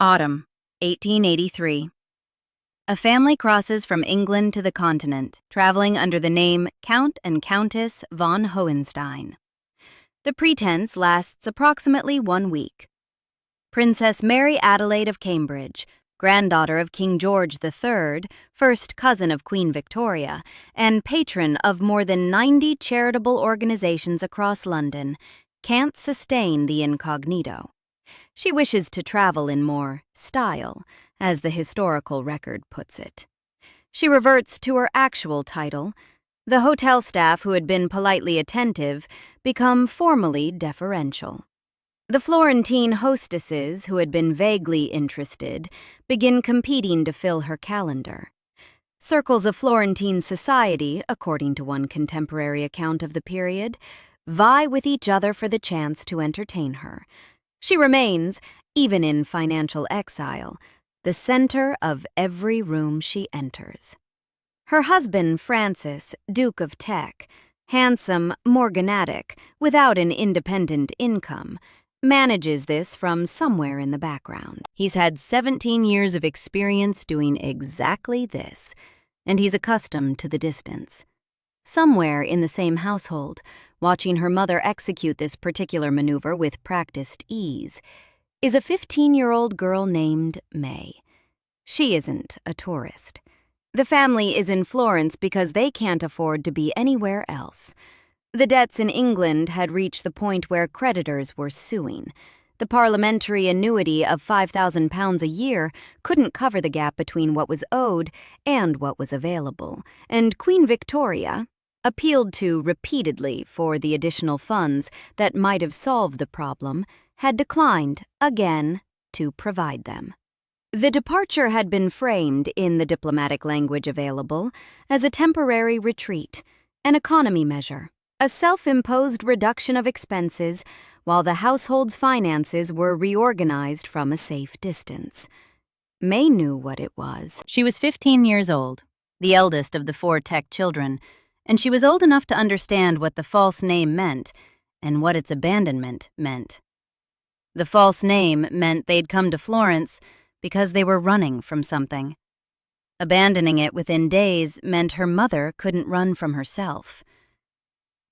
Autumn, 1883. A family crosses from England to the continent, traveling under the name Count and Countess von Hohenstein. The pretense lasts approximately 1 week. Princess Mary Adelaide of Cambridge, granddaughter of King George III, first cousin of Queen Victoria, and patron of more than 90 charitable organizations across London, can't sustain the incognito. She wishes to travel in more style, as the historical record puts it. She reverts to her actual title. The hotel staff who had been politely attentive become formally deferential. The Florentine hostesses who had been vaguely interested begin competing to fill her calendar. Circles of Florentine society, according to one contemporary account of the period, vie with each other for the chance to entertain her. She remains, even in financial exile, the center of every room she enters. Her husband, Francis, Duke of Teck, handsome, morganatic, without an independent income, manages this from somewhere in the background. He's had 17 years of experience doing exactly this, and he's accustomed to the distance. Somewhere in the same household, watching her mother execute this particular maneuver with practiced ease, is a 15-year-old girl named May. She isn't a tourist. The family is in Florence because they can't afford to be anywhere else. The debts in England had reached the point where creditors were suing. The parliamentary annuity of £5,000 a year couldn't cover the gap between what was owed and what was available, and Queen Victoria, appealed to repeatedly for the additional funds that might have solved the problem, had declined, again, to provide them. The departure had been framed, in the diplomatic language available, as a temporary retreat, an economy measure, a self-imposed reduction of expenses, while the household's finances were reorganized from a safe distance. May knew what it was. She was 15 years old, the eldest of the 4 Teck children, and she was old enough to understand what the false name meant and what its abandonment meant. The false name meant they'd come to Florence because they were running from something. Abandoning it within days meant her mother couldn't run from herself.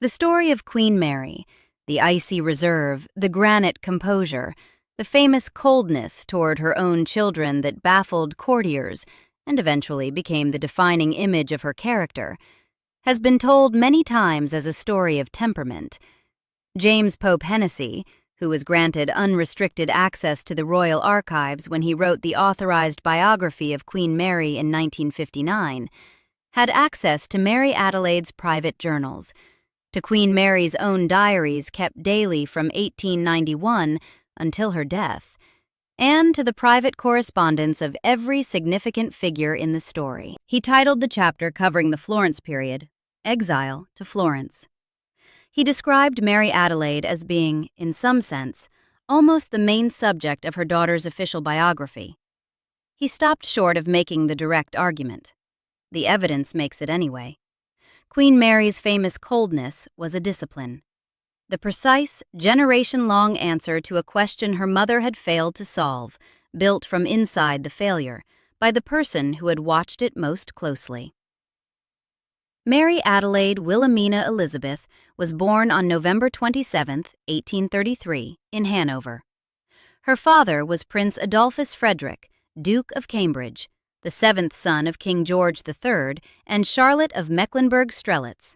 The story of Queen Mary, the icy reserve, the granite composure, the famous coldness toward her own children that baffled courtiers and eventually became the defining image of her character, has been told many times as a story of temperament. James Pope Hennessy, who was granted unrestricted access to the royal archives when he wrote the authorized biography of Queen Mary in 1959, had access to Mary Adelaide's private journals, to Queen Mary's own diaries kept daily from 1891 until her death, and to the private correspondence of every significant figure in the story. He titled the chapter covering the Florence period, Exile to Florence. He described Mary Adelaide as being, in some sense, almost the main subject of her daughter's official biography. He stopped short of making the direct argument. The evidence makes it anyway. Queen Mary's famous coldness was a discipline. The precise, generation-long answer to a question her mother had failed to solve, built from inside the failure, by the person who had watched it most closely. Mary Adelaide Wilhelmina Elizabeth was born on November 27, 1833, in Hanover. Her father was Prince Adolphus Frederick, Duke of Cambridge, the 7th son of King George III and Charlotte of Mecklenburg-Strelitz,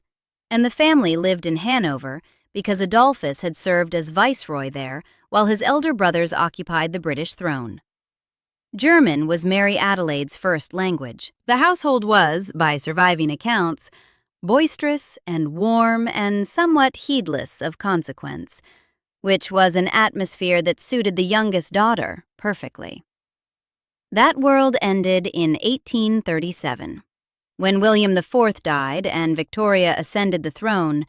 and the family lived in Hanover because Adolphus had served as viceroy there while his elder brothers occupied the British throne. German was Mary Adelaide's first language. The household was, by surviving accounts, boisterous and warm and somewhat heedless of consequence, which was an atmosphere that suited the youngest daughter perfectly. That world ended in 1837. When William IV died and Victoria ascended the throne,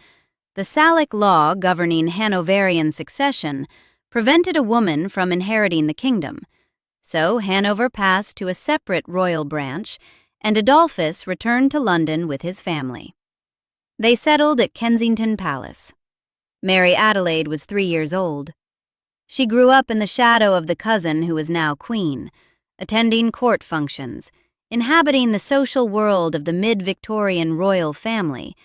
the Salic law governing Hanoverian succession prevented a woman from inheriting the kingdom, so Hanover passed to a separate royal branch, and Adolphus returned to London with his family. They settled at Kensington Palace. Mary Adelaide was 3 years old. She grew up in the shadow of the cousin who was now queen, attending court functions, inhabiting the social world of the mid-Victorian royal family,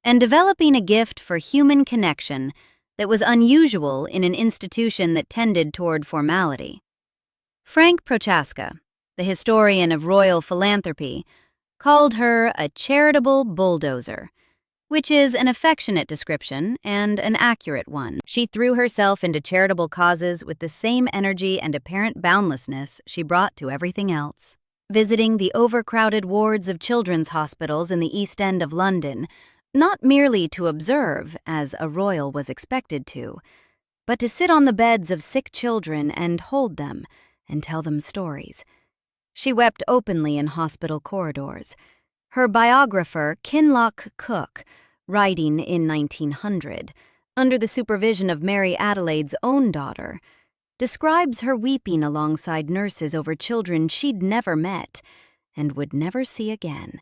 and developing a gift for human connection that was unusual in an institution that tended toward formality. Frank Prochaska, the historian of royal philanthropy, called her a charitable bulldozer, which is an affectionate description and an accurate one. She threw herself into charitable causes with the same energy and apparent boundlessness she brought to everything else. Visiting the overcrowded wards of children's hospitals in the East End of London, not merely to observe, as a royal was expected to, but to sit on the beds of sick children and hold them and tell them stories. She wept openly in hospital corridors. Her biographer, Kinloch Cook, writing in 1900, under the supervision of Mary Adelaide's own daughter, describes her weeping alongside nurses over children she'd never met and would never see again,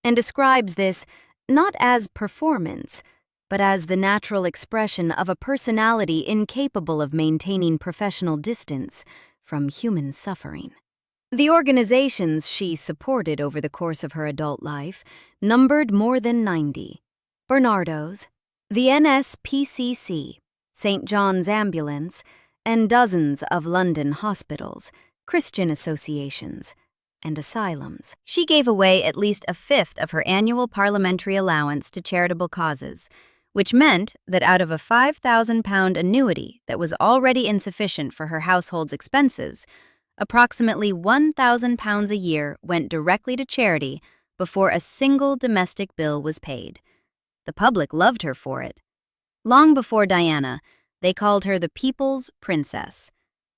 and describes this not as performance, but as the natural expression of a personality incapable of maintaining professional distance from human suffering. The organizations she supported over the course of her adult life numbered more than 90. Bernardo's, the NSPCC, St. John's Ambulance, and dozens of London hospitals, Christian associations, and asylums. She gave away at least a fifth of her annual parliamentary allowance to charitable causes, which meant that out of a £5,000 annuity that was already insufficient for her household's expenses, approximately £1,000 a year went directly to charity before a single domestic bill was paid. The public loved her for it. Long before Diana, they called her the People's Princess.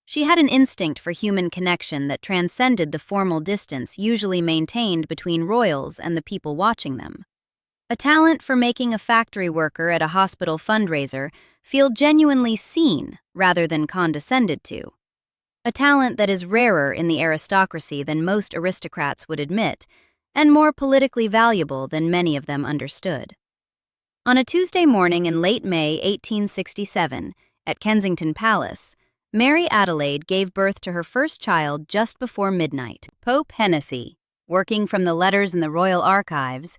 She had an instinct for human connection that transcended the formal distance usually maintained between royals and the people watching them. A talent for making a factory worker at a hospital fundraiser feel genuinely seen rather than condescended to. A talent that is rarer in the aristocracy than most aristocrats would admit, and more politically valuable than many of them understood. On a Tuesday morning in late May 1867, at Kensington Palace, Mary Adelaide gave birth to her first child just before midnight. Pope Hennessy, working from the letters in the Royal Archives,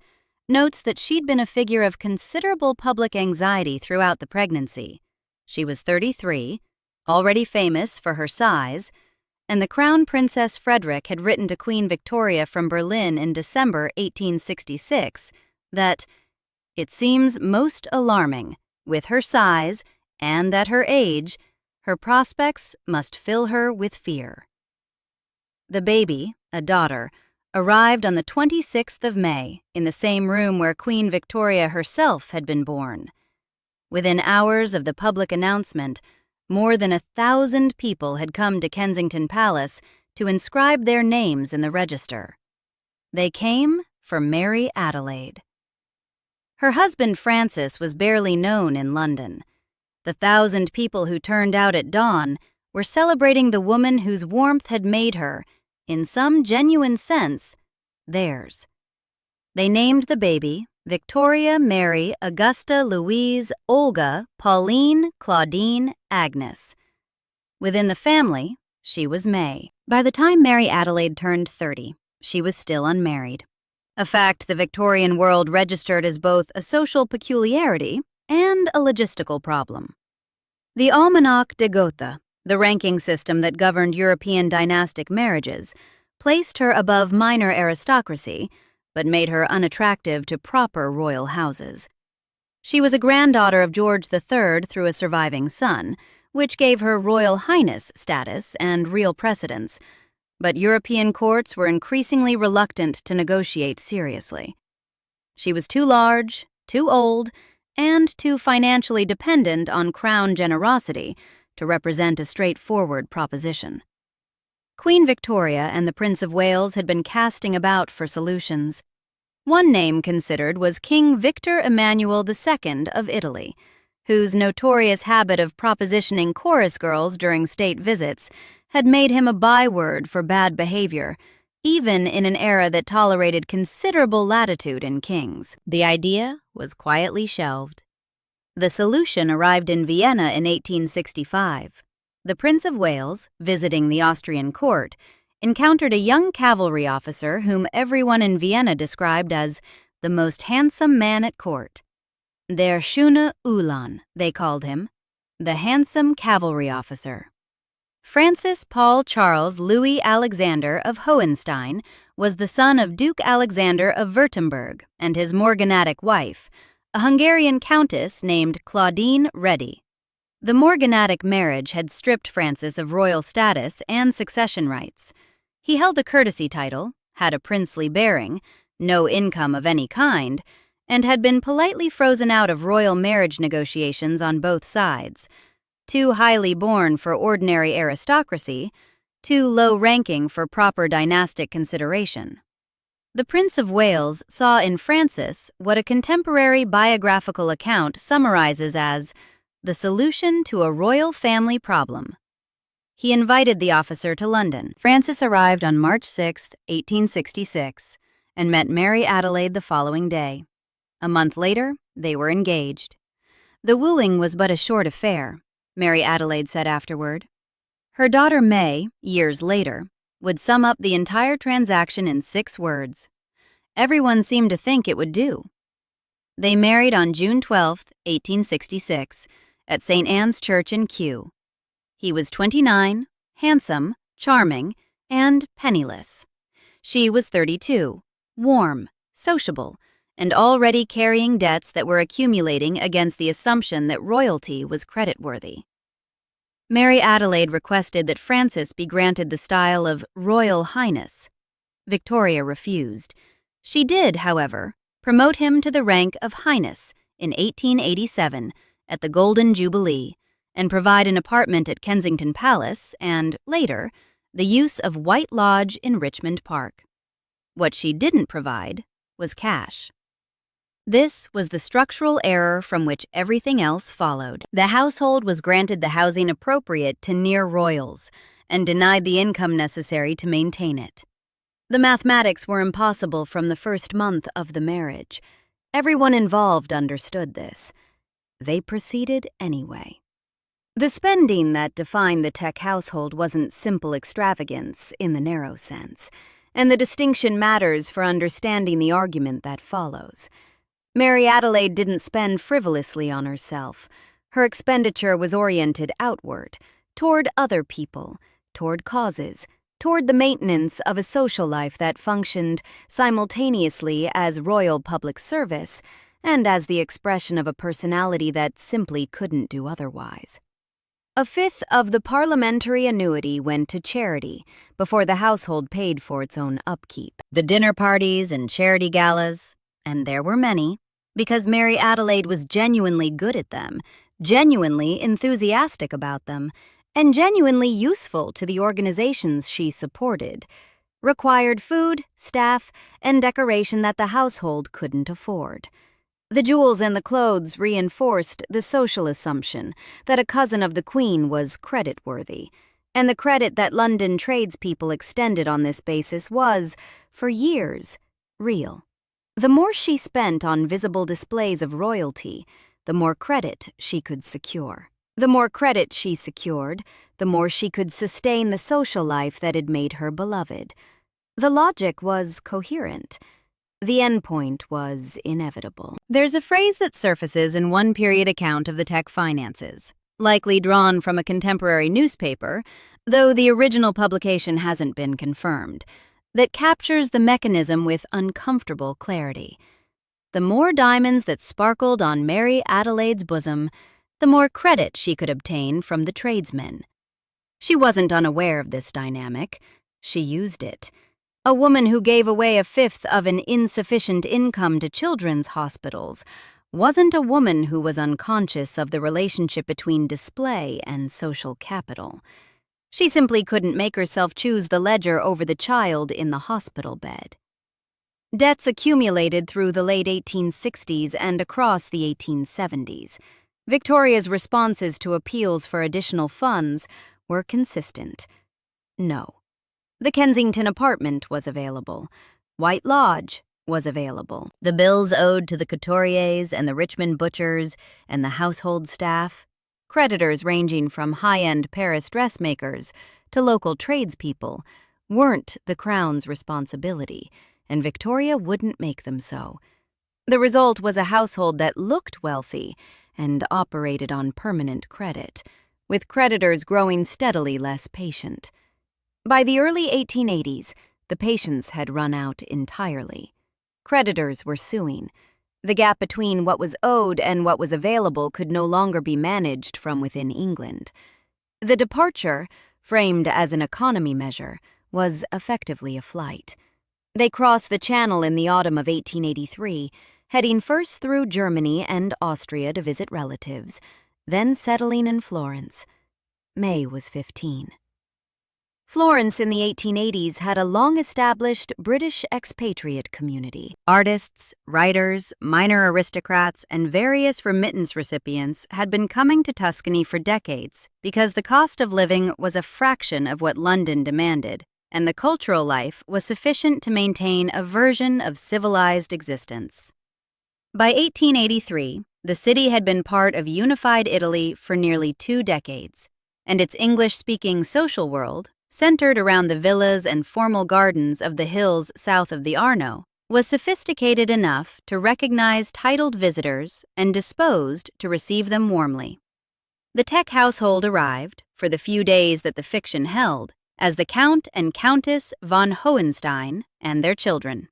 notes that she'd been a figure of considerable public anxiety throughout the pregnancy. She was 33, already famous for her size, and the Crown Princess Frederick had written to Queen Victoria from Berlin in December 1866 that it seems most alarming, with her size and at her age, her prospects must fill her with fear. The baby, a daughter, arrived on the 26th of May in the same room where Queen Victoria herself had been born. Within hours of the public announcement, more than 1,000 people had come to Kensington Palace to inscribe their names in the register. They came for Mary Adelaide. Her husband Francis was barely known in London. The 1,000 people who turned out at dawn were celebrating the woman whose warmth had made her, in some genuine sense, theirs. They named the baby Victoria, Mary, Augusta, Louise, Olga, Pauline, Claudine, Agnes. Within the family, she was May. By the time Mary Adelaide turned 30, she was still unmarried, a fact the Victorian world registered as both a social peculiarity and a logistical problem. The Almanach de Gotha, the ranking system that governed European dynastic marriages, placed her above minor aristocracy, but made her unattractive to proper royal houses. She was a granddaughter of George III through a surviving son, which gave her Royal Highness status and real precedence, but European courts were increasingly reluctant to negotiate seriously. She was too large, too old, and too financially dependent on crown generosity to represent a straightforward proposition. Queen Victoria and the Prince of Wales had been casting about for solutions. One name considered was King Victor Emmanuel II of Italy, whose notorious habit of propositioning chorus girls during state visits had made him a byword for bad behavior, even in an era that tolerated considerable latitude in kings. The idea was quietly shelved. The solution arrived in Vienna in 1865. The Prince of Wales, visiting the Austrian court, encountered a young cavalry officer whom everyone in Vienna described as the most handsome man at court. Der schöne Ulan, they called him, the handsome cavalry officer. Francis Paul Charles Louis Alexander of Hohenstein was the son of Duke Alexander of Württemberg and his morganatic wife, a Hungarian countess named Claudine Redi. The morganatic marriage had stripped Francis of royal status and succession rights. He held a courtesy title, had a princely bearing, no income of any kind, and had been politely frozen out of royal marriage negotiations on both sides. Too highly born for ordinary aristocracy, too low-ranking for proper dynastic consideration. The Prince of Wales saw in Francis what a contemporary biographical account summarizes as the solution to a royal family problem. He invited the officer to London. Francis arrived on March 6, 1866, and met Mary Adelaide the following day. A month later, they were engaged. The wooing was but a short affair, Mary Adelaide said afterward. Her daughter May, years later, would sum up the entire transaction in 6 words. Everyone seemed to think it would do. They married on June 12, 1866, at St. Anne's Church in Kew. He was 29, handsome, charming, and penniless. She was 32, warm, sociable, and already carrying debts that were accumulating against the assumption that royalty was creditworthy. Mary Adelaide requested that Francis be granted the style of Royal Highness. Victoria refused. She did, however, promote him to the rank of Highness in 1887 at the Golden Jubilee, and provide an apartment at Kensington Palace and, later, the use of White Lodge in Richmond Park. What she didn't provide was cash. This was the structural error from which everything else followed. The household was granted the housing appropriate to near royals and denied the income necessary to maintain it. The mathematics were impossible from the first month of the marriage. Everyone involved understood this. They proceeded anyway. The spending that defined the Teck household wasn't simple extravagance in the narrow sense, and the distinction matters for understanding the argument that follows. Mary Adelaide didn't spend frivolously on herself. Her expenditure was oriented outward, toward other people, toward causes, toward the maintenance of a social life that functioned simultaneously as royal public service and as the expression of a personality that simply couldn't do otherwise. 1/5 of the parliamentary annuity went to charity before the household paid for its own upkeep. The dinner parties and charity galas, and there were many, because Mary Adelaide was genuinely good at them, genuinely enthusiastic about them, and genuinely useful to the organizations she supported, required food, staff, and decoration that the household couldn't afford. The jewels and the clothes reinforced the social assumption that a cousin of the Queen was creditworthy, and the credit that London tradespeople extended on this basis was, for years, real. The more she spent on visible displays of royalty, the more credit she could secure. The more credit she secured, the more she could sustain the social life that had made her beloved. The logic was coherent. The endpoint was inevitable. There's a phrase that surfaces in one period account of the Teck finances, likely drawn from a contemporary newspaper, though the original publication hasn't been confirmed, that captures the mechanism with uncomfortable clarity. The more diamonds that sparkled on Mary Adelaide's bosom, the more credit she could obtain from the tradesmen. She wasn't unaware of this dynamic. She used it. A woman who gave away 1/5 of an insufficient income to children's hospitals wasn't a woman who was unconscious of the relationship between display and social capital. She simply couldn't make herself choose the ledger over the child in the hospital bed. Debts accumulated through the late 1860s and across the 1870s. Victoria's responses to appeals for additional funds were consistent. No. The Kensington apartment was available. White Lodge was available. The bills owed to the couturiers and the Richmond butchers and the household staff, Creditors ranging from high-end Paris dressmakers to local tradespeople weren't the Crown's responsibility, and Victoria wouldn't make them so. The result was a household that looked wealthy and operated on permanent credit, with creditors growing steadily less patient. By the early 1880s, the patience had run out entirely. Creditors were suing. The gap between what was owed and what was available could no longer be managed from within England. The departure, framed as an economy measure, was effectively a flight. They crossed the Channel in the autumn of 1883, heading first through Germany and Austria to visit relatives, then settling in Florence. May was 15. Florence in the 1880s had a long-established British expatriate community. Artists, writers, minor aristocrats, and various remittance recipients had been coming to Tuscany for decades because the cost of living was a fraction of what London demanded, and the cultural life was sufficient to maintain a version of civilized existence. By 1883, the city had been part of unified Italy for nearly 2 decades, and its English-speaking social world, centered around the villas and formal gardens of the hills south of the Arno, was sophisticated enough to recognize titled visitors and disposed to receive them warmly. The Teck household arrived, for the few days that the fiction held, as the Count and Countess von Hohenstein and their children.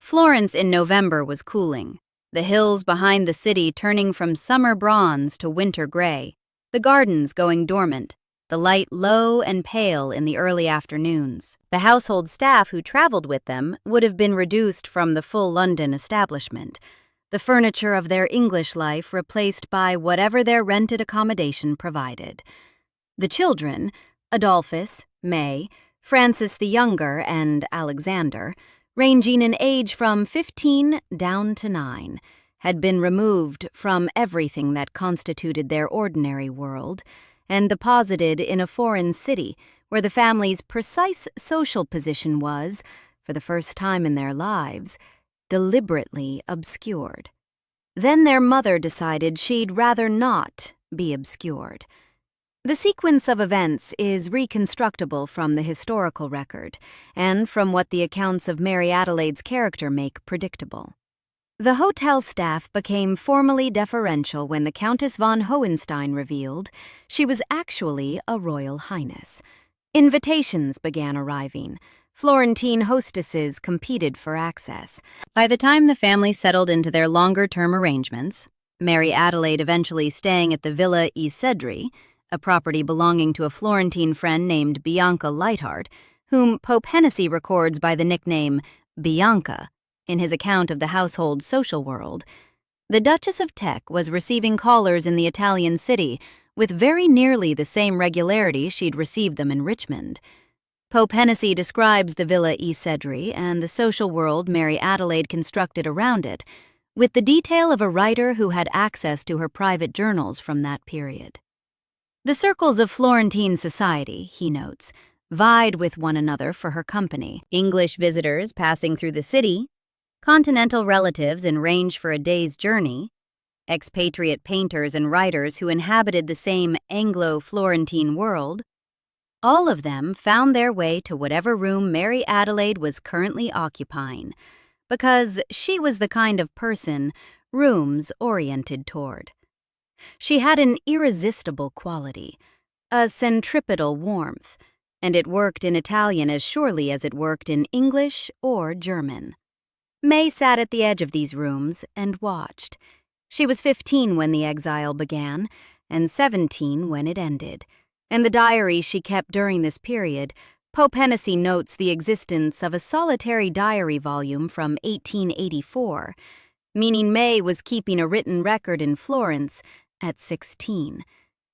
Florence in November was cooling, the hills behind the city turning from summer bronze to winter gray, the gardens going dormant, the light low and pale in the early afternoons. The household staff who traveled with them would have been reduced from the full London establishment, the furniture of their English life replaced by whatever their rented accommodation provided. The children, Adolphus, May, Francis the Younger, and Alexander, ranging in age from 15 down to 9, had been removed from everything that constituted their ordinary world and deposited in a foreign city where the family's precise social position was, for the first time in their lives, deliberately obscured. Then their mother decided she'd rather not be obscured. The sequence of events is reconstructible from the historical record and from what the accounts of Mary Adelaide's character make predictable. The hotel staff became formally deferential when the Countess von Hohenstein revealed she was actually a royal highness. Invitations began arriving. Florentine hostesses competed for access. By the time the family settled into their longer-term arrangements, Mary Adelaide eventually staying at the Villa I Cedri, a property belonging to a Florentine friend named Bianca Lightheart, whom Pope Hennessy records by the nickname Bianca in his account of the household social world, the Duchess of Teck was receiving callers in the Italian city with very nearly the same regularity she'd received them in Richmond. Pope Hennessy describes the Villa I Cedri and the social world Mary Adelaide constructed around it with the detail of a writer who had access to her private journals from that period. The circles of Florentine society, he notes, vied with one another for her company. English visitors passing through the city, continental relatives in range for a day's journey, expatriate painters and writers who inhabited the same Anglo-Florentine world, all of them found their way to whatever room Mary Adelaide was currently occupying, because she was the kind of person rooms oriented toward. She had an irresistible quality, a centripetal warmth, and it worked in Italian as surely as it worked in English or German. May sat at the edge of these rooms and watched. She was 15 when the exile began, and 17 when it ended. In the diary she kept during this period, Pope Hennessy notes the existence of a solitary diary volume from 1884, meaning May was keeping a written record in Florence at 16.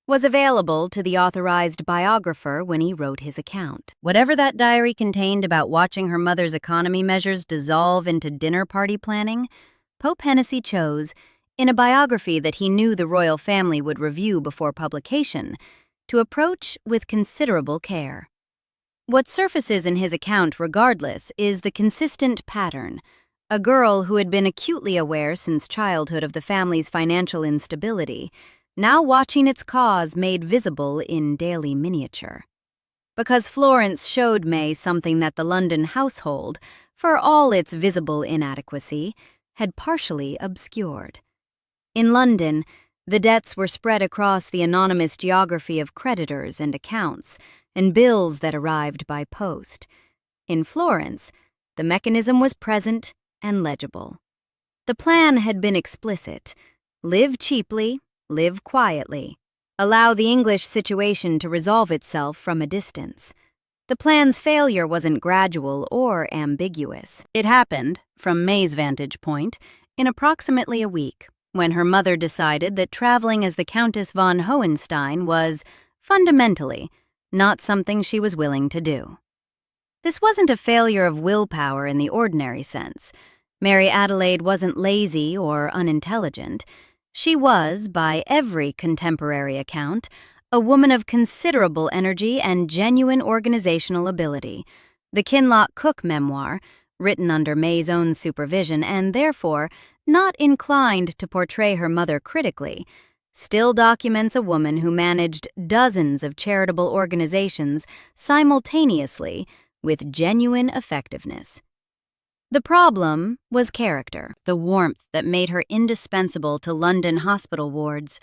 Was available to the authorized biographer when he wrote his account. Whatever that diary contained about watching her mother's economy measures dissolve into dinner party planning, Pope Hennessy chose, in a biography that he knew the royal family would review before publication, to approach with considerable care. What surfaces in his account regardless is the consistent pattern, a girl who had been acutely aware since childhood of the family's financial instability, now watching its cause made visible in daily miniature. Because Florence showed May something that the London household, for all its visible inadequacy, had partially obscured. In London, the debts were spread across the anonymous geography of creditors and accounts, and bills that arrived by post. In Florence, the mechanism was present and legible. The plan had been explicit: live cheaply, live quietly, allow the English situation to resolve itself from a distance. The plan's failure wasn't gradual or ambiguous. It happened, from May's vantage point, in approximately a week, when her mother decided that traveling as the Countess von Hohenstein was, fundamentally, not something she was willing to do. This wasn't a failure of willpower in the ordinary sense. Mary Adelaide wasn't lazy or unintelligent. She was, by every contemporary account, a woman of considerable energy and genuine organizational ability. The Kinloch Cook memoir, written under May's own supervision and therefore not inclined to portray her mother critically, still documents a woman who managed dozens of charitable organizations simultaneously with genuine effectiveness. The problem was character, the warmth that made her indispensable to London hospital wards,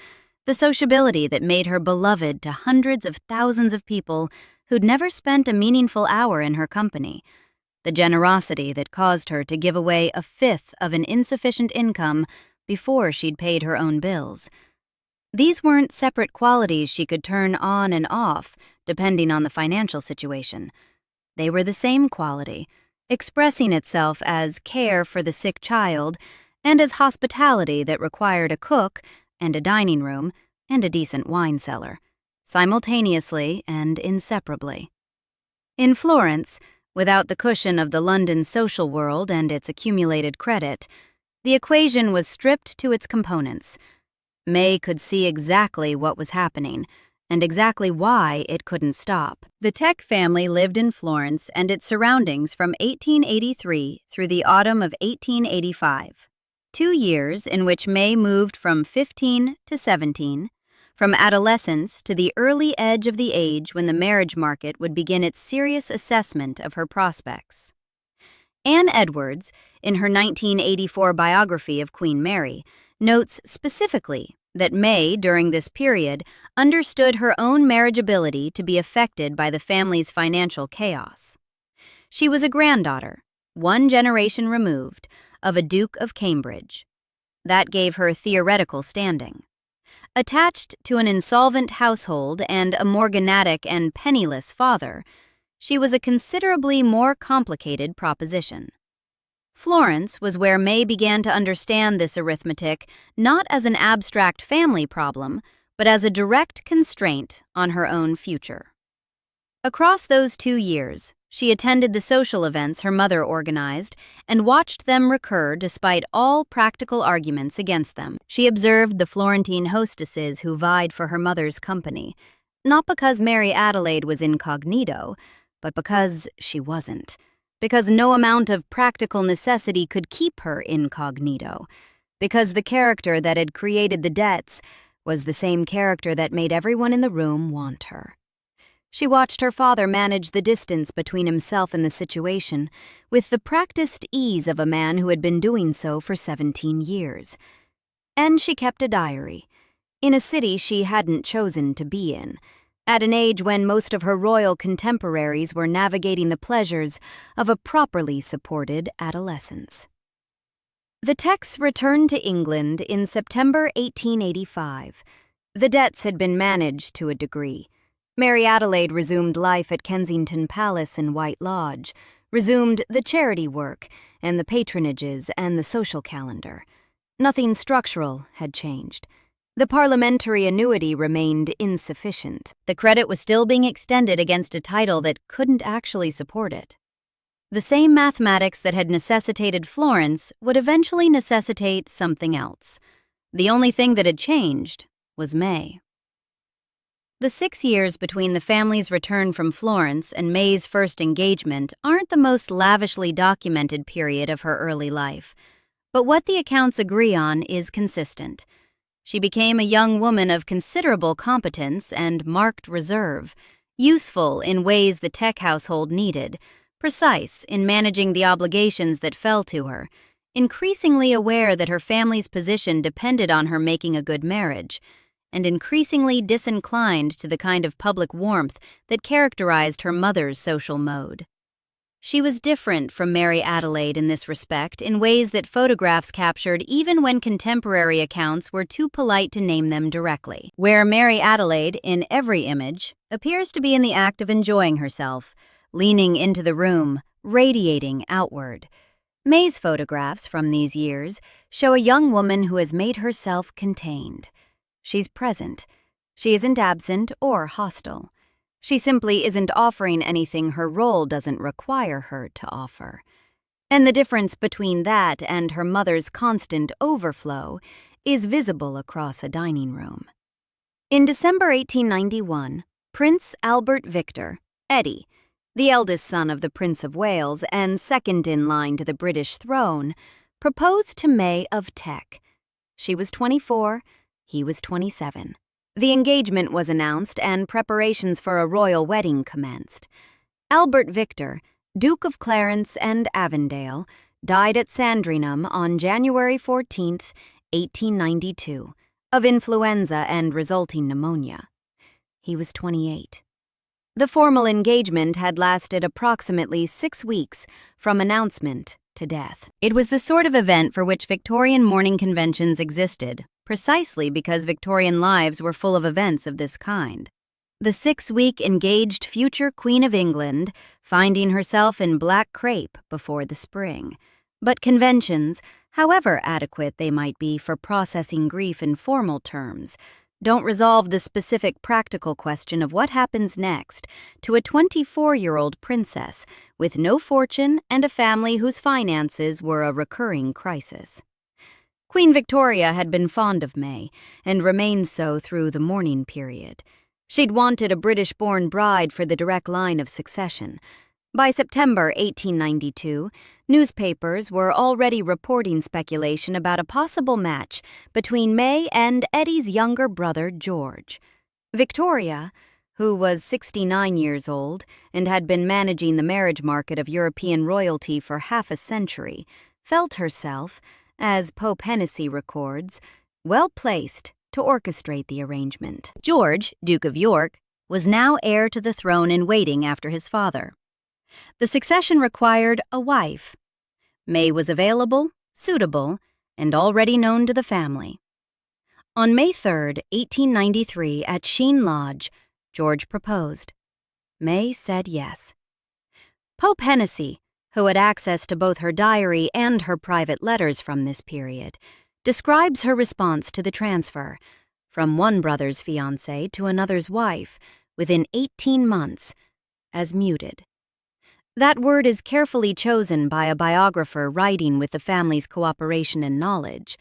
the sociability that made her beloved to hundreds of thousands of people who'd never spent a meaningful hour in her company, the generosity that caused her to give away a fifth of an insufficient income before she'd paid her own bills. These weren't separate qualities she could turn on and off, depending on the financial situation. They were the same quality, expressing itself as care for the sick child and as hospitality that required a cook and a dining room and a decent wine cellar, simultaneously and inseparably. In Florence, without the cushion of the London social world and its accumulated credit, the equation was stripped to its components. May could see exactly what was happening, and exactly why it couldn't stop. The Teck family lived in Florence and its surroundings from 1883 through the autumn of 1885, 2 years in which May moved from 15 to 17, from adolescence to the early edge of the age when the marriage market would begin its serious assessment of her prospects. Anne Edwards, in her 1984 biography of Queen Mary, notes specifically that May, during this period, understood her own marriageability to be affected by the family's financial chaos. She was a granddaughter, 1 generation removed, of a Duke of Cambridge. That gave her theoretical standing. Attached to an insolvent household and a morganatic and penniless father, she was a considerably more complicated proposition. Florence was where May began to understand this arithmetic not as an abstract family problem, but as a direct constraint on her own future. Across those 2 years, she attended the social events her mother organized and watched them recur despite all practical arguments against them. She observed the Florentine hostesses who vied for her mother's company, not because Mary Adelaide was incognito, but because she wasn't. Because no amount of practical necessity could keep her incognito. Because the character that had created the debts was the same character that made everyone in the room want her. She watched her father manage the distance between himself and the situation with the practiced ease of a man who had been doing so for 17 years. And she kept a diary, in a city she hadn't chosen to be in, at an age when most of her royal contemporaries were navigating the pleasures of a properly supported adolescence. The Tecks returned to England in September 1885. The debts had been managed to a degree. Mary Adelaide resumed life at Kensington Palace and White Lodge, resumed the charity work and the patronages and the social calendar. Nothing structural had changed. The parliamentary annuity remained insufficient. The credit was still being extended against a title that couldn't actually support it. The same mathematics that had necessitated Florence would eventually necessitate something else. The only thing that had changed was May. The 6 years between the family's return from Florence and May's first engagement aren't the most lavishly documented period of her early life, but what the accounts agree on is consistent. She became a young woman of considerable competence and marked reserve, useful in ways the Teck household needed, precise in managing the obligations that fell to her, increasingly aware that her family's position depended on her making a good marriage, and increasingly disinclined to the kind of public warmth that characterized her mother's social mode. She was different from Mary Adelaide in this respect in ways that photographs captured even when contemporary accounts were too polite to name them directly. Where Mary Adelaide, in every image, appears to be in the act of enjoying herself, leaning into the room, radiating outward. May's photographs from these years show a young woman who has made herself contained. She's present. She isn't absent or hostile. She simply isn't offering anything her role doesn't require her to offer. And the difference between that and her mother's constant overflow is visible across a dining room. In December 1891, Prince Albert Victor, Eddie, the eldest son of the Prince of Wales and second in line to the British throne, proposed to May of Teck. She was 24, he was 27. The engagement was announced and preparations for a royal wedding commenced. Albert Victor, Duke of Clarence and Avondale, died at Sandringham on January 14, 1892, of influenza and resulting pneumonia. He was 28. The formal engagement had lasted approximately 6 weeks from announcement to death. It was the sort of event for which Victorian mourning conventions existed, precisely because Victorian lives were full of events of this kind. The 6-week engaged future Queen of England finding herself in black crepe before the spring. But conventions, however adequate they might be for processing grief in formal terms, don't resolve the specific practical question of what happens next to a 24-year-old princess with no fortune and a family whose finances were a recurring crisis. Queen Victoria had been fond of May, and remained so through the mourning period. She'd wanted a British-born bride for the direct line of succession. By September 1892, newspapers were already reporting speculation about a possible match between May and Eddie's younger brother, George. Victoria, who was 69 years old and had been managing the marriage market of European royalty for half a century, felt herself, as Pope Hennessy records, well-placed to orchestrate the arrangement. George, Duke of York, was now heir to the throne in waiting after his father. The succession required a wife. May was available, suitable, and already known to the family. On May 3, 1893, at Sheen Lodge, George proposed. May said yes. Pope Hennessy, who had access to both her diary and her private letters from this period, describes her response to the transfer, from one brother's fiancée to another's wife, within 18 months, as muted. That word is carefully chosen by a biographer writing with the family's cooperation and knowledge,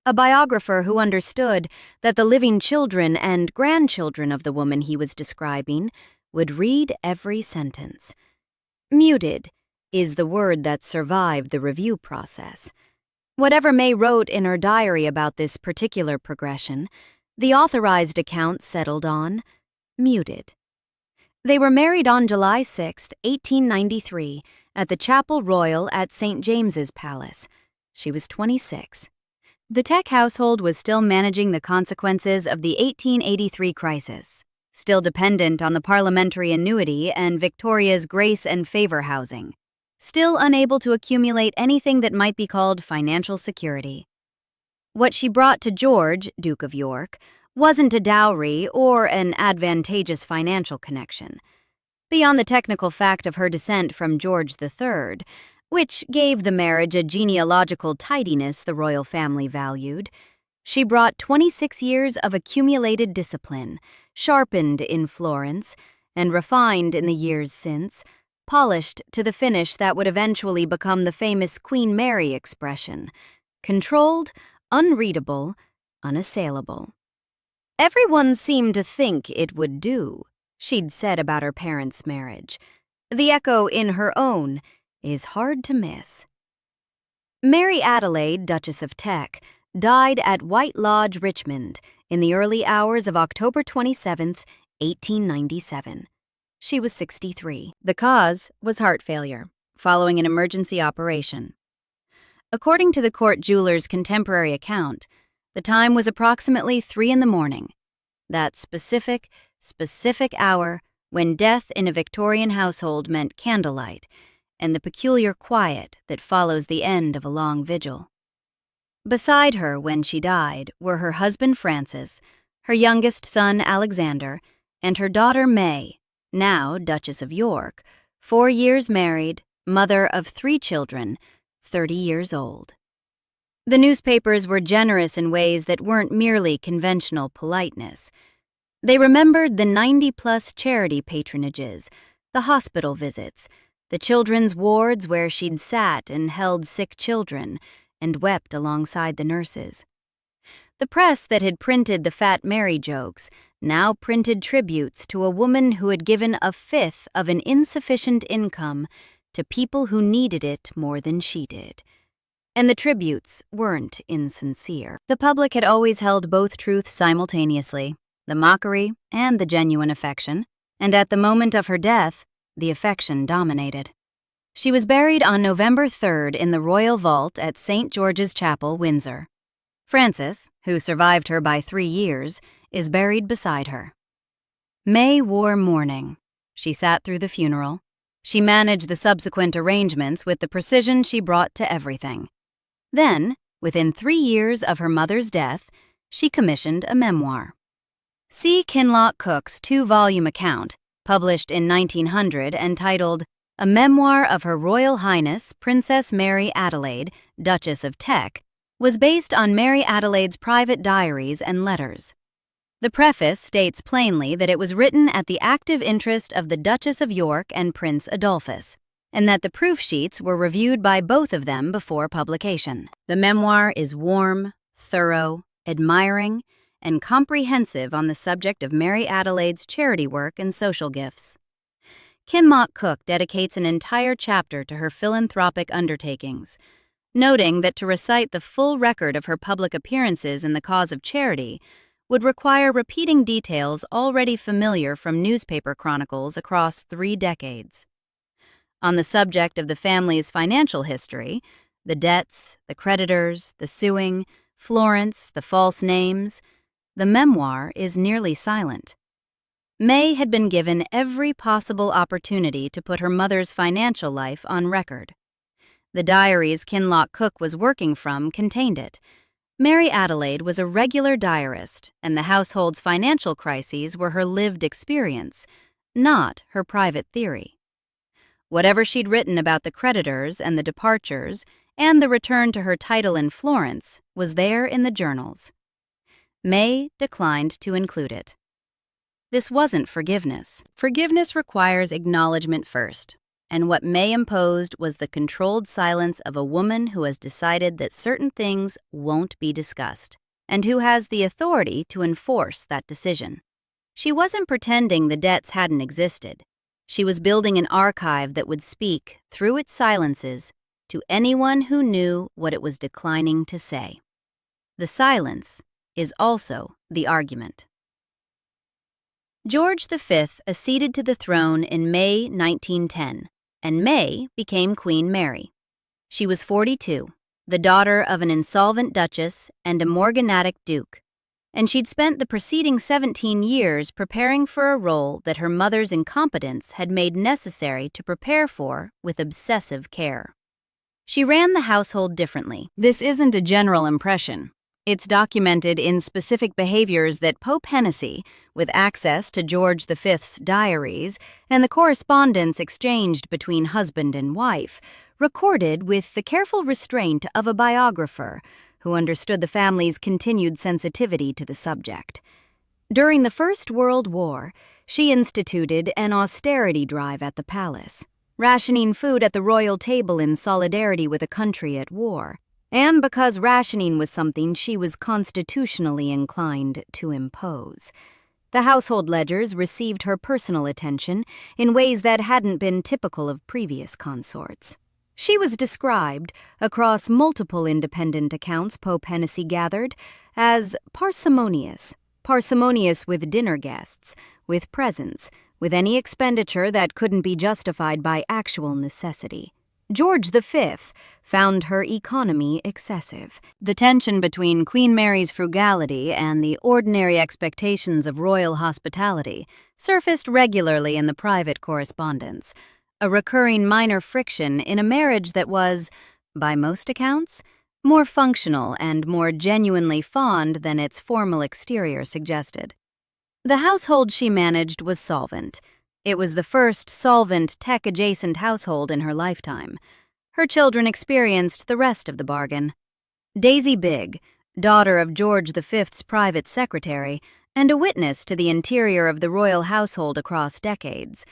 a biographer who understood that the living children and grandchildren of the woman he was describing would read every sentence. Muted is the word that survived the review process. Whatever May wrote in her diary about this particular progression, the authorized account settled on muted. They were married on July 6, 1893, at the Chapel Royal at St. James's Palace. She was 26. The Teck household was still managing the consequences of the 1883 crisis, still dependent on the parliamentary annuity and Victoria's grace and favor housing, still unable to accumulate anything that might be called financial security. What she brought to George, Duke of York, wasn't a dowry or an advantageous financial connection. Beyond the technical fact of her descent from George III, which gave the marriage a genealogical tidiness the royal family valued, she brought 26 years of accumulated discipline, sharpened in Florence, and refined in the years since, polished to the finish that would eventually become the famous Queen Mary expression: controlled, unreadable, unassailable. Everyone seemed to think it would do, she'd said about her parents' marriage. The echo in her own is hard to miss. Mary Adelaide, Duchess of Teck, died at White Lodge, Richmond, in the early hours of October 27, 1897. She was 63. The cause was heart failure, following an emergency operation. According to the court jeweler's contemporary account, the time was approximately 3 in the morning, that specific hour when death in a Victorian household meant candlelight and the peculiar quiet that follows the end of a long vigil. Beside her when she died were her husband Francis, her youngest son Alexander, and her daughter May, now Duchess of York, 4 years married, mother of 3 children, 30 years old. The newspapers were generous in ways that weren't merely conventional politeness. They remembered the 90-plus charity patronages, the hospital visits, the children's wards where she'd sat and held sick children and wept alongside the nurses. The press that had printed the Fat Mary jokes now printed tributes to a woman who had given 1/5 of an insufficient income to people who needed it more than she did. And the tributes weren't insincere. The public had always held both truths simultaneously, the mockery and the genuine affection, and at the moment of her death, the affection dominated. She was buried on November 3rd in the Royal Vault at St. George's Chapel, Windsor. Frances, who survived her by 3 years, is buried beside her. May wore mourning. She sat through the funeral. She managed the subsequent arrangements with the precision she brought to everything. Then, within 3 years of her mother's death, she commissioned a memoir. See Kinloch Cook's 2-volume account, published in 1900 and titled A Memoir of Her Royal Highness Princess Mary Adelaide, Duchess of Teck, was based on Mary Adelaide's private diaries and letters. The preface states plainly that it was written at the active interest of the Duchess of York and Prince Adolphus, and that the proof sheets were reviewed by both of them before publication. The memoir is warm, thorough, admiring, and comprehensive on the subject of Mary Adelaide's charity work and social gifts. Kinloch Cook dedicates an entire chapter to her philanthropic undertakings, noting that to recite the full record of her public appearances in the cause of charity would require repeating details already familiar from newspaper chronicles across 3 decades. On the subject of the family's financial history, the debts, the creditors, the suing, Florence, the false names, the memoir is nearly silent. May had been given every possible opportunity to put her mother's financial life on record. The diaries Kinloch Cook was working from contained it. Mary Adelaide was a regular diarist, and the household's financial crises were her lived experience, not her private theory. Whatever she'd written about the creditors and the departures and the return to her title in Florence was there in the journals. May declined to include it. This wasn't forgiveness. Forgiveness requires acknowledgement first, and what May imposed was the controlled silence of a woman who has decided that certain things won't be discussed, and who has the authority to enforce that decision. She wasn't pretending the debts hadn't existed. She was building an archive that would speak, through its silences, to anyone who knew what it was declining to say. The silence is also the argument. George V acceded to the throne in May 1910, and May became Queen Mary. She was 42, the daughter of an insolvent duchess and a morganatic duke, and she'd spent the preceding 17 years preparing for a role that her mother's incompetence had made necessary to prepare for with obsessive care. She ran the household differently. This isn't a general impression. It's documented in specific behaviors that Pope Hennessy, with access to George V's diaries and the correspondence exchanged between husband and wife, recorded with the careful restraint of a biographer who understood the family's continued sensitivity to the subject. During the First World War, she instituted an austerity drive at the palace, rationing food at the royal table in solidarity with a country at war, and because rationing was something she was constitutionally inclined to impose. The household ledgers received her personal attention in ways that hadn't been typical of previous consorts. She was described, across multiple independent accounts Pope Hennessy gathered, as parsimonious with dinner guests, with presents, with any expenditure that couldn't be justified by actual necessity. George V found her economy excessive. The tension between Queen Mary's frugality and the ordinary expectations of royal hospitality surfaced regularly in the private correspondence, a recurring minor friction in a marriage that was, by most accounts, more functional and more genuinely fond than its formal exterior suggested. The household she managed was solvent. It was the first solvent Teck-adjacent household in her lifetime. Her children experienced the rest of the bargain. Daisy Bigg, daughter of George V's private secretary and a witness to the interior of the royal household across decades,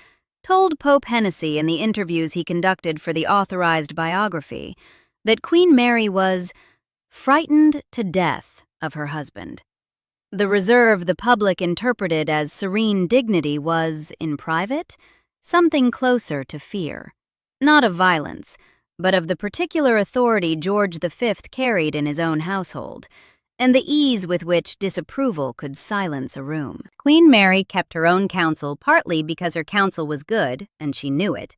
told Pope Hennessy in the interviews he conducted for the authorized biography that Queen Mary was frightened to death of her husband. The reserve the public interpreted as serene dignity was, in private, something closer to fear, not of violence, but of the particular authority George V carried in his own household, and the ease with which disapproval could silence a room. Queen Mary kept her own counsel partly because her counsel was good, and she knew it,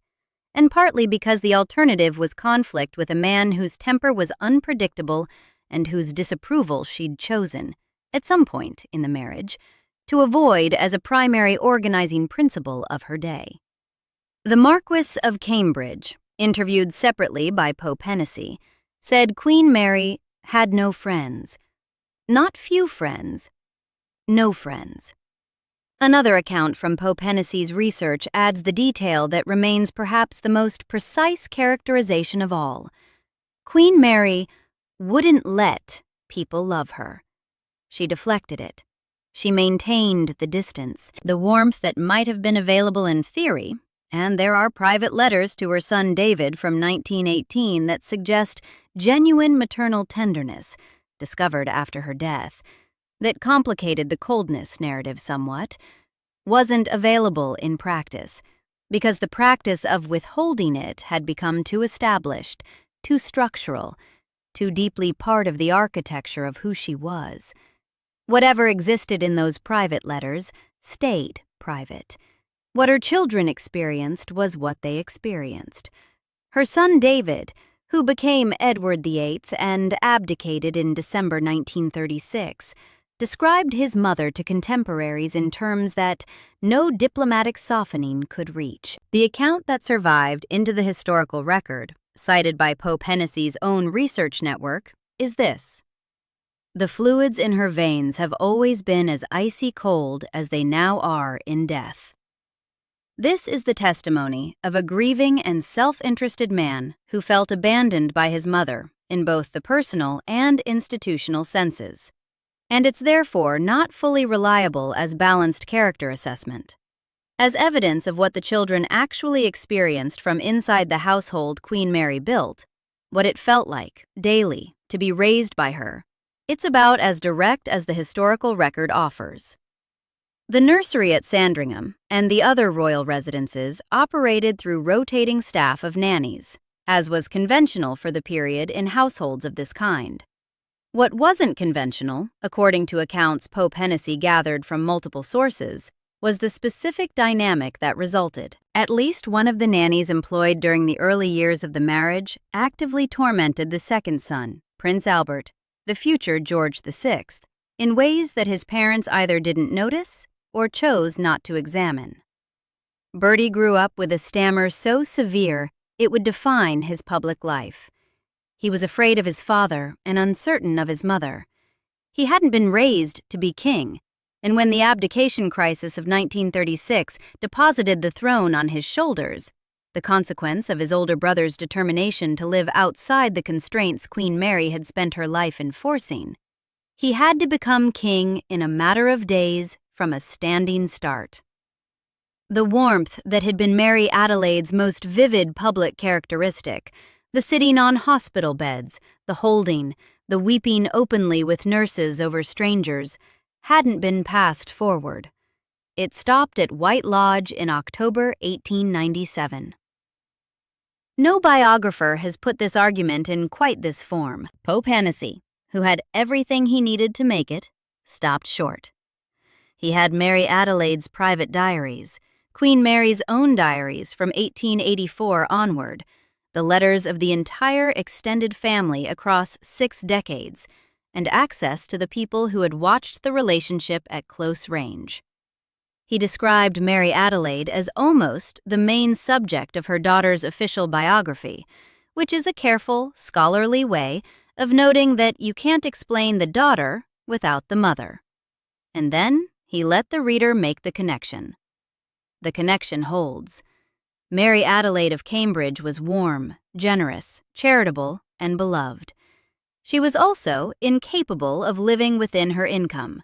and partly because the alternative was conflict with a man whose temper was unpredictable and whose disapproval she'd chosen, at some point in the marriage, to avoid as a primary organizing principle of her day. The Marquis of Cambridge, interviewed separately by Pope Hennessy, said Queen Mary had no friends. Not few friends, no friends. Another account from Pope Hennessy's research adds the detail that remains perhaps the most precise characterization of all. Queen Mary wouldn't let people love her. She deflected it. She maintained the distance, the warmth that might have been available in theory, and there are private letters to her son David from 1918 that suggest genuine maternal tenderness, discovered after her death, that complicated the coldness narrative somewhat, wasn't available in practice, because the practice of withholding it had become too established, too structural, too deeply part of the architecture of who she was. Whatever existed in those private letters stayed private. What her children experienced was what they experienced. Her son David, who became Edward VIII and abdicated in December 1936, described his mother to contemporaries in terms that no diplomatic softening could reach. The account that survived into the historical record, cited by Pope Hennessy's own research network, is this: "The fluids in her veins have always been as icy cold as they now are in death." This is the testimony of a grieving and self-interested man who felt abandoned by his mother in both the personal and institutional senses, and it's therefore not fully reliable as balanced character assessment. As evidence of what the children actually experienced from inside the household Queen Mary built, what it felt like, daily, to be raised by her, it's about as direct as the historical record offers. The nursery at Sandringham and the other royal residences operated through rotating staff of nannies, as was conventional for the period in households of this kind. What wasn't conventional, according to accounts Pope Hennessy gathered from multiple sources, was the specific dynamic that resulted. At least one of the nannies employed during the early years of the marriage actively tormented the second son, Prince Albert, the future George VI, in ways that his parents either didn't notice or chose not to examine. Bertie grew up with a stammer so severe it would define his public life. He was afraid of his father and uncertain of his mother. He hadn't been raised to be king, and when the abdication crisis of 1936 deposited the throne on his shoulders, the consequence of his older brother's determination to live outside the constraints Queen Mary had spent her life enforcing, he had to become king in a matter of days from a standing start. The warmth that had been Mary Adelaide's most vivid public characteristic, the sitting on hospital beds, the holding, the weeping openly with nurses over strangers, hadn't been passed forward. It stopped at White Lodge in October 1897. No biographer has put this argument in quite this form. Pope Hennessy, who had everything he needed to make it, stopped short. He had Mary Adelaide's private diaries, Queen Mary's own diaries from 1884 onward, the letters of the entire extended family across 6 decades, and access to the people who had watched the relationship at close range. He described Mary Adelaide as almost the main subject of her daughter's official biography, which is a careful, scholarly way of noting that you can't explain the daughter without the mother. And then he let the reader make the connection. The connection holds. Mary Adelaide of Cambridge was warm, generous, charitable, and beloved. She was also incapable of living within her income,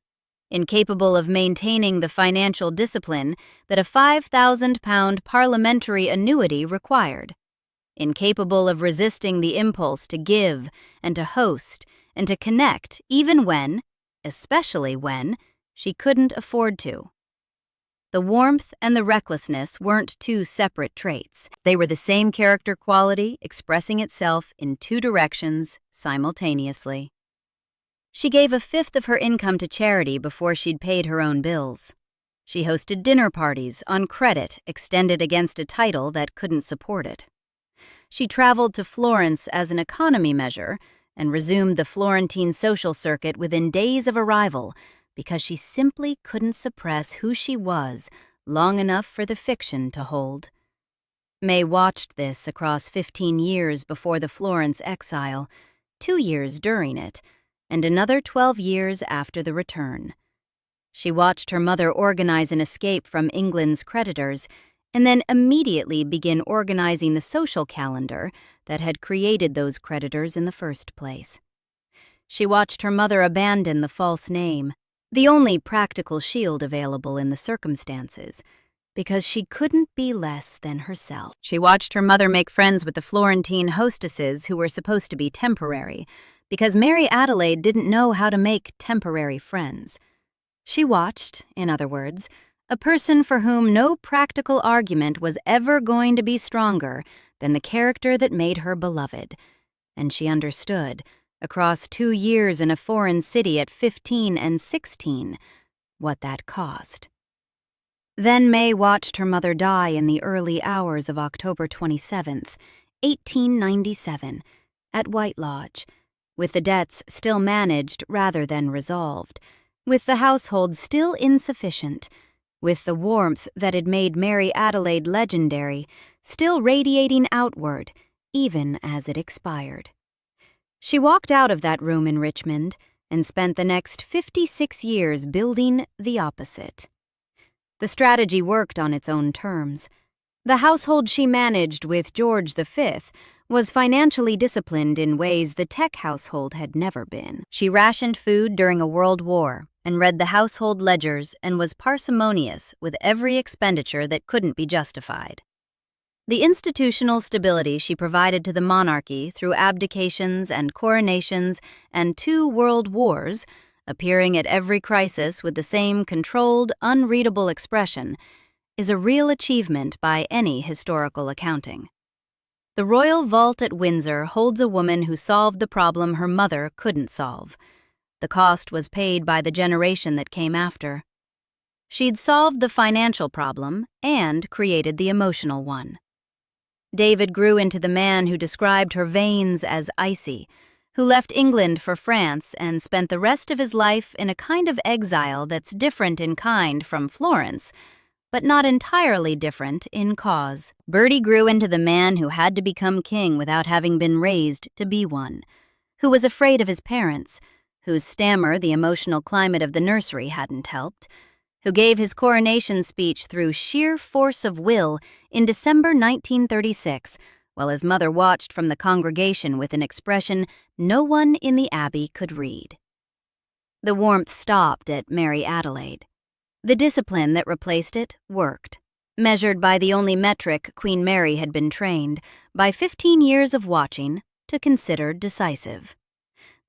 incapable of maintaining the financial discipline that a £5,000 parliamentary annuity required, incapable of resisting the impulse to give and to host and to connect even when, especially when, she couldn't afford to. The warmth and the recklessness weren't two separate traits. They were the same character quality expressing itself in 2 directions simultaneously. She gave 1/5 of her income to charity before she'd paid her own bills. She hosted dinner parties on credit extended against a title that couldn't support it. She traveled to Florence as an economy measure and resumed the Florentine social circuit within days of arrival because she simply couldn't suppress who she was long enough for the fiction to hold. May watched this across 15 years before the Florence exile, 2 years during it, and another 12 years after the return. She watched her mother organize an escape from England's creditors and then immediately begin organizing the social calendar that had created those creditors in the first place. She watched her mother abandon the false name, the only practical shield available in the circumstances, because she couldn't be less than herself. She watched her mother make friends with the Florentine hostesses who were supposed to be temporary, because Mary Adelaide didn't know how to make temporary friends. She watched, in other words, a person for whom no practical argument was ever going to be stronger than the character that made her beloved, and she understood, across 2 years in a foreign city at 15 and 16, what that cost. Then May watched her mother die in the early hours of October 27th, 1897, at White Lodge, with the debts still managed rather than resolved, with the household still insufficient, with the warmth that had made Mary Adelaide legendary still radiating outward, even as it expired. She walked out of that room in Richmond and spent the next 56 years building the opposite. The strategy worked on its own terms. The household she managed with George V was financially disciplined in ways the Teck household had never been. She rationed food during a world war and read the household ledgers and was parsimonious with every expenditure that couldn't be justified. The institutional stability she provided to the monarchy through abdications and coronations and 2 world wars, appearing at every crisis with the same controlled, unreadable expression, is a real achievement by any historical accounting. The royal vault at Windsor holds a woman who solved the problem her mother couldn't solve. The cost was paid by the generation that came after. She'd solved the financial problem and created the emotional one. David grew into the man who described her veins as icy, who left England for France and spent the rest of his life in a kind of exile that's different in kind from Florence, but not entirely different in cause. Bertie grew into the man who had to become king without having been raised to be one, who was afraid of his parents, whose stammer the emotional climate of the nursery hadn't helped, who gave his coronation speech through sheer force of will in December 1936, while his mother watched from the congregation with an expression no one in the Abbey could read. The warmth stopped at Mary Adelaide. The discipline that replaced it worked, measured by the only metric Queen Mary had been trained, by 15 years of watching, to consider decisive.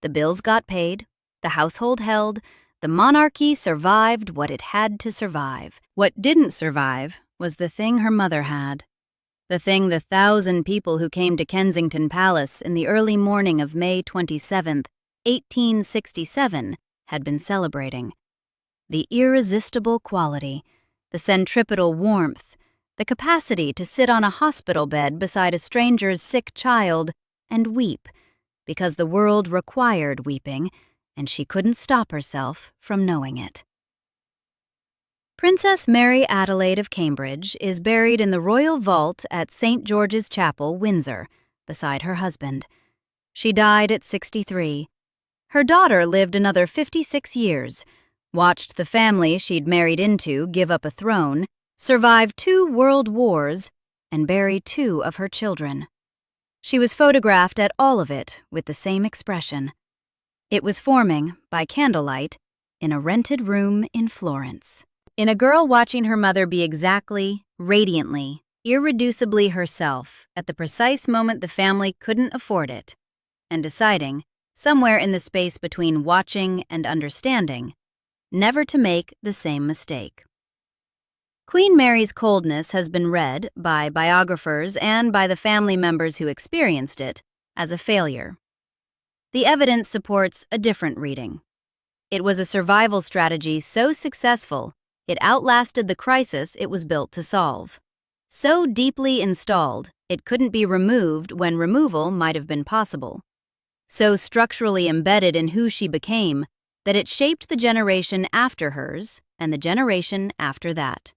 The bills got paid, the household held, the monarchy survived what it had to survive. What didn't survive was the thing her mother had. the thing the 1,000 people who came to Kensington Palace in the early morning of May 27th, 1867, had been celebrating. The irresistible quality, the centripetal warmth, the capacity to sit on a hospital bed beside a stranger's sick child and weep, because the world required weeping, and she couldn't stop herself from knowing it. Princess Mary Adelaide of Cambridge is buried in the royal vault at St. George's Chapel, Windsor, beside her husband. She died at 63. Her daughter lived another 56 years, watched the family she'd married into give up a throne, survive 2 world wars, and bury 2 of her children. She was photographed at all of it with the same expression. It was forming, by candlelight, in a rented room in Florence. In a girl watching her mother be exactly, radiantly, irreducibly herself at the precise moment the family couldn't afford it, and deciding, somewhere in the space between watching and understanding, never to make the same mistake. Queen Mary's coldness has been read, by biographers and by the family members who experienced it, as a failure. The evidence supports a different reading. It was a survival strategy so successful it outlasted the crisis it was built to solve. So deeply installed, it couldn't be removed when removal might have been possible. So structurally embedded in who she became that it shaped the generation after hers and the generation after that.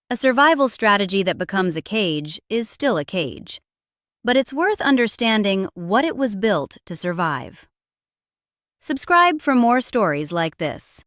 A survival strategy that becomes a cage is still a cage, but it's worth understanding what it was built to survive. Subscribe for more stories like this.